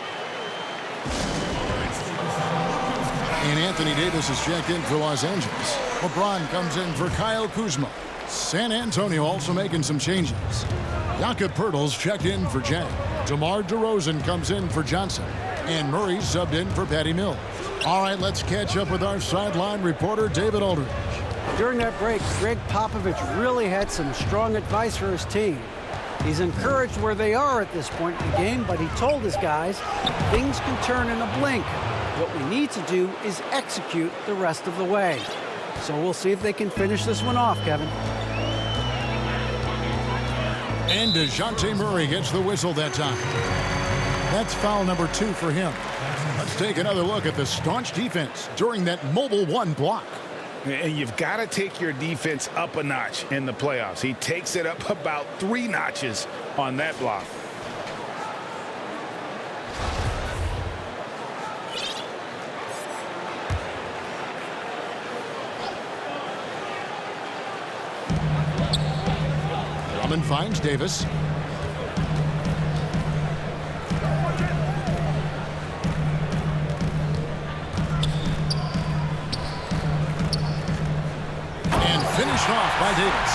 And Anthony Davis is checked in for Los Angeles. LeBron comes in for Kyle Kuzma. San Antonio also making some changes. Jakob Poeltl's checked in for Jang. DeMar DeRozan comes in for Johnson. And Murray subbed in for Patty Mills. All right, let's catch up with our sideline reporter, David Aldridge. During that break, Greg Popovich really had some strong advice for his team. He's encouraged where they are at this point in the game, but he told his guys things can turn in a blink. What we need to do is execute the rest of the way. So we'll see if they can finish this one off, Kevin. And DeJounte Murray gets the whistle that time. That's foul number 2 for him. Let's take another look at the staunch defense during that mobile 1 block. And you've got to take your defense up a notch in the playoffs. He takes it up about 3 notches on that block. Drummond finds Davis. Finished off by Davis.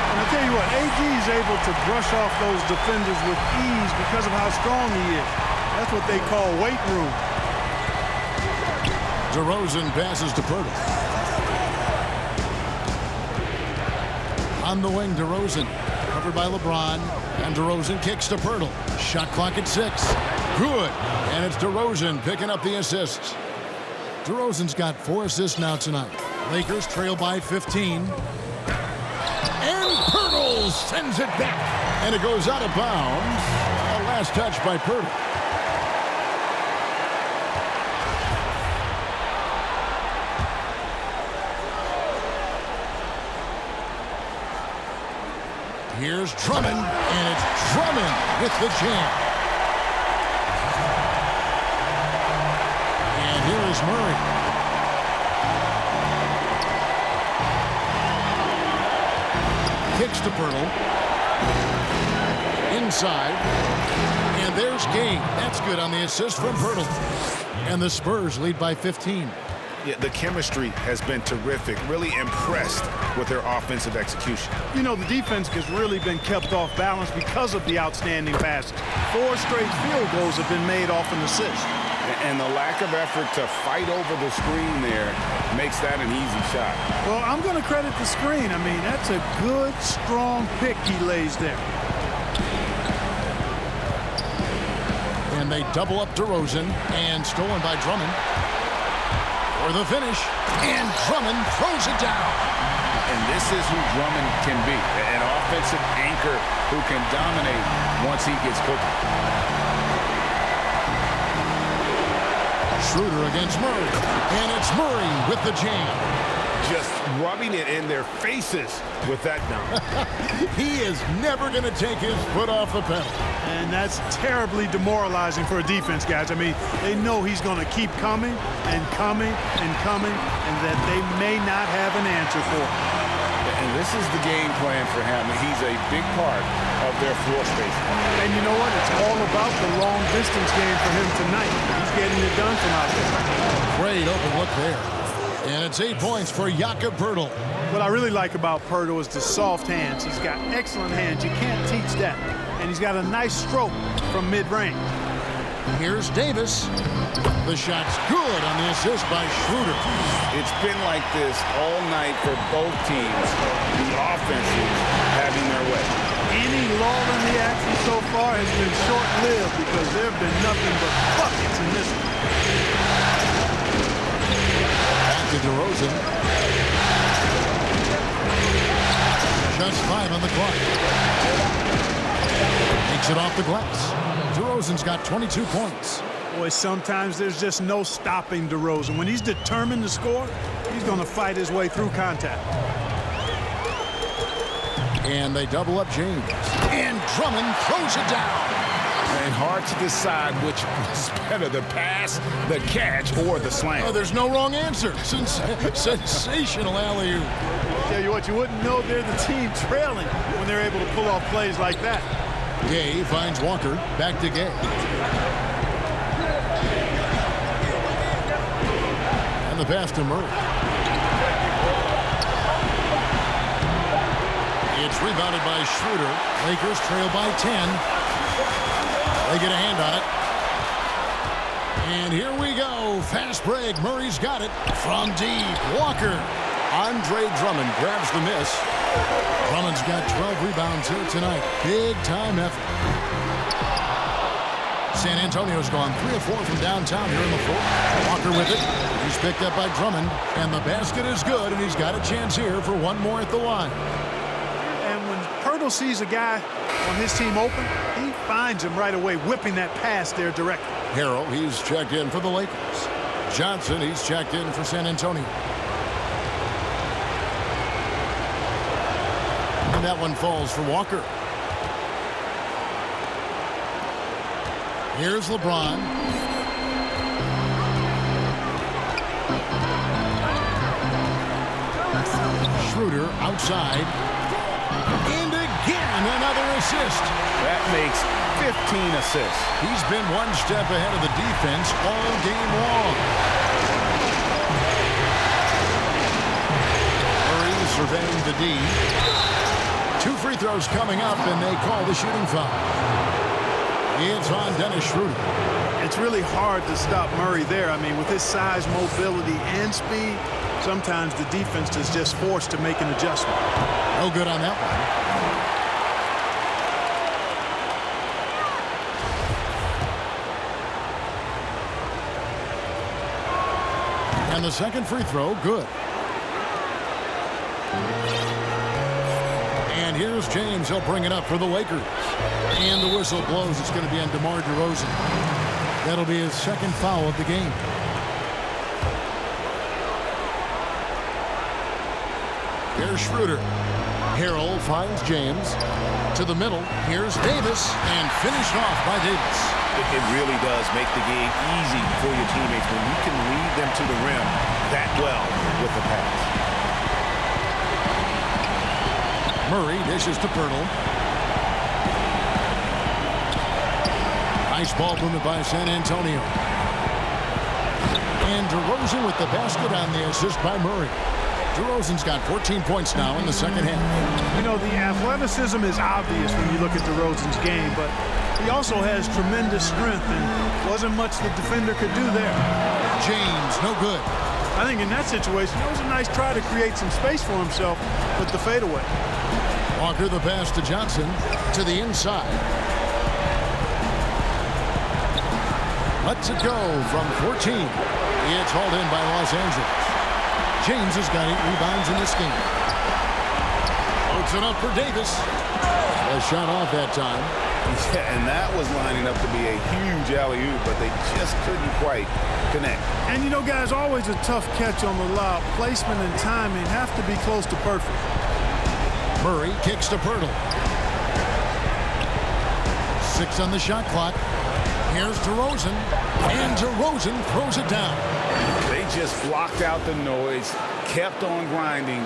And I tell you what, AD is able to brush off those defenders with ease because of how strong he is. That's what they call weight room. DeRozan passes to Poeltl. On the wing, DeRozan. Covered by LeBron. And DeRozan kicks to Poeltl. Shot clock at 6. Good. And it's DeRozan picking up the assists. DeRozan's got 4 assists now tonight. Lakers trail by 15. And Poeltl sends it back. And it goes out of bounds. A last touch by Poeltl. Here's Drummond. And it's Drummond with the jam. And here is Murray. Kicks to Poeltl. Inside. And there's Game. That's good on the assist from Poeltl. And the Spurs lead by 15. Yeah, the chemistry has been terrific. Really impressed with their offensive execution. You know, the defense has really been kept off balance because of the outstanding passes. 4 straight field goals have been made off an assist. And the lack of effort to fight over the screen there makes that an easy shot. Well, I'm going to credit the screen. I mean, that's a good, strong pick he lays there. And they double up DeRozan, and stolen by Drummond. For the finish, and Drummond throws it down. And this is who Drummond can be, an offensive anchor who can dominate once he gets cooking. Schroeder against Murray, and it's Murray with the jam. Just rubbing it in their faces with that dunk. He is never going to take his foot off the pedal. And that's terribly demoralizing for a defense, guys. I mean, they know he's going to keep coming and coming and coming, and that they may not have an answer for him. And this is the game plan for him. He's a big part of their floor space. And you know what? It's all about the long distance game for him tonight. He's getting it done from out there. Great open look there. And it's 8 points for Jakob Poeltl. What I really like about Poeltl is the soft hands. He's got excellent hands. You can't teach that. And he's got a nice stroke from mid-range. Here's Davis. The shot's good on the assist by Schroeder. It's been like this all night for both teams. The offenses having their way. Any lull in the action so far has been short-lived because there have been nothing but buckets in this one. Back to DeRozan. Just 5 on the clock. Takes it off the glass. DeRozan's got 22 points. Boy, sometimes there's just no stopping DeRozan. When he's determined to score, he's going to fight his way through contact. And they double up James. And Drummond throws it down. And hard to decide which was better, the pass, the catch, or the slam. Oh, there's no wrong answer. Sensational alley-oop. Tell you what, you wouldn't know they're the team trailing when they're able to pull off plays like that. Gay finds Walker. Back to Gay. And the pass to Murray. It's rebounded by Schroeder. Lakers trail by 10. They get a hand on it. And here we go. Fast break. Murray's got it from deep. Walker. Andre Drummond grabs the miss. Drummond's got 12 rebounds here tonight. Big time effort. San Antonio's gone 3 of 4 from downtown here in the fourth. Walker with it. He's picked up by Drummond. And the basket is good, and he's got a chance here for one more at the line. And when Pirtle sees a guy on his team open, he finds him right away, whipping that pass there directly. Harrell, he's checked in for the Lakers. Johnson, he's checked in for San Antonio. And that one falls for Walker. Here's LeBron. Schroeder outside. And again, another assist. That makes 15 assists. He's been one step ahead of the defense all game long. Murray surveying the D. 2 free throws coming up, and they call the shooting foul. It's on Dennis Schroeder. It's really hard to stop Murray there. I mean, with his size, mobility, and speed, sometimes the defense is just forced to make an adjustment. No good on that one. And the second free throw, good. And here's James. He'll bring it up for the Lakers. And the whistle blows. It's going to be on DeMar DeRozan. That'll be his second foul of the game. Here's Schroeder. Harrell finds James. To the middle. Here's Davis. And finished off by Davis. It really does make the game easy for your teammates when you can lead them to the rim that well with the pass. Murray dishes to Pirtle. Nice ball movement by San Antonio. And DeRozan with the basket on the assist by Murray. DeRozan's got 14 points now in the second half. You know, the athleticism is obvious when you look at DeRozan's game, but he also has tremendous strength, and wasn't much the defender could do there. James, no good. I think in that situation, it was a nice try to create some space for himself with the fadeaway. Walker the pass to Johnson to the inside. Lets it go from 14. It's hauled in by Los Angeles. James has got 8 rebounds in this game. Floats it up for Davis. A shot off that time. Yeah, and that was lining up to be a huge alley-oop, but they just couldn't quite connect. And you know, guys, always a tough catch on the lob. Placement and timing have to be close to perfect. Murray kicks to Pirtle. 6 on the shot clock. Here's DeRozan. And DeRozan throws it down. They just blocked out the noise, kept on grinding,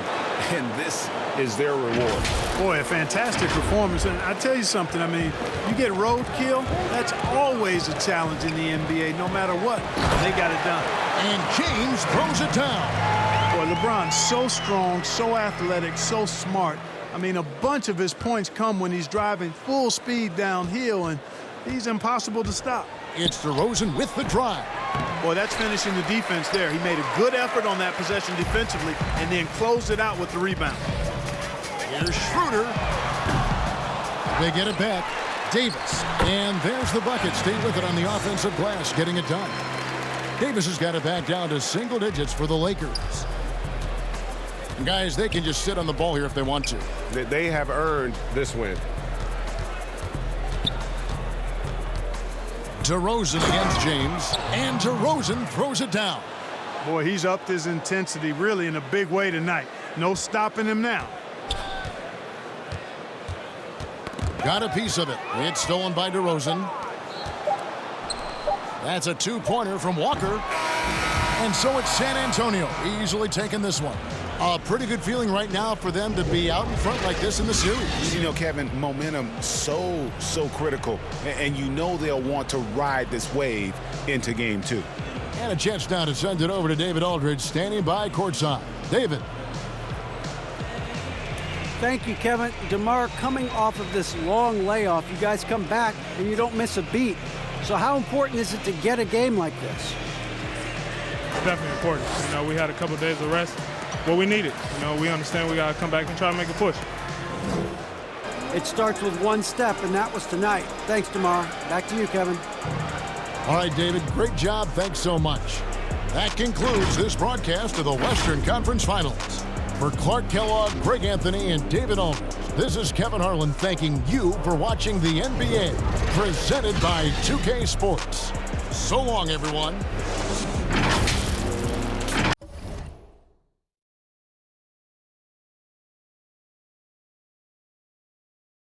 and this is their reward. Boy, a fantastic performance. And I tell you something, I mean, you get roadkill, that's always a challenge in the NBA, no matter what. They got it done. And James throws it down. Boy, LeBron's so strong, so athletic, so smart. I mean, a bunch of his points come when he's driving full speed downhill, and he's impossible to stop. It's DeRozan with the drive. Boy, that's finishing the defense there. He made a good effort on that possession defensively and then closed it out with the rebound. Here's Schroeder. They get it back. Davis. And there's the bucket. Stay with it on the offensive glass, getting it done. Davis has got it back down to single digits for the Lakers. And guys, they can just sit on the ball here if they want to. They have earned this win. DeRozan against James, and DeRozan throws it down. Boy, he's upped his intensity really in a big way tonight. No stopping him now. Got a piece of it. It's stolen by DeRozan. That's a 2-pointer from Walker. And so it's San Antonio easily taking this one. A pretty good feeling right now for them to be out in front like this in the series. You know, Kevin, momentum so critical, and you know they'll want to ride this wave into game 2. And a chance now to send it over to David Aldridge, standing by courtside. David. Thank you, Kevin. DeMar, coming off of this long layoff, you guys come back and you don't miss a beat. So how important is it to get a game like this? Definitely important. You know, we had a couple days of rest. What we needed. You know, we understand we got to come back and try to make a push. It starts with one step, and that was tonight. Thanks, DeMar. Back to you, Kevin. All right, David, great job. Thanks so much. That concludes this broadcast of the Western Conference Finals. For Clark Kellogg, Greg Anthony, and David Aldridge, this is Kevin Harlan thanking you for watching the NBA, presented by 2K Sports. So long, everyone.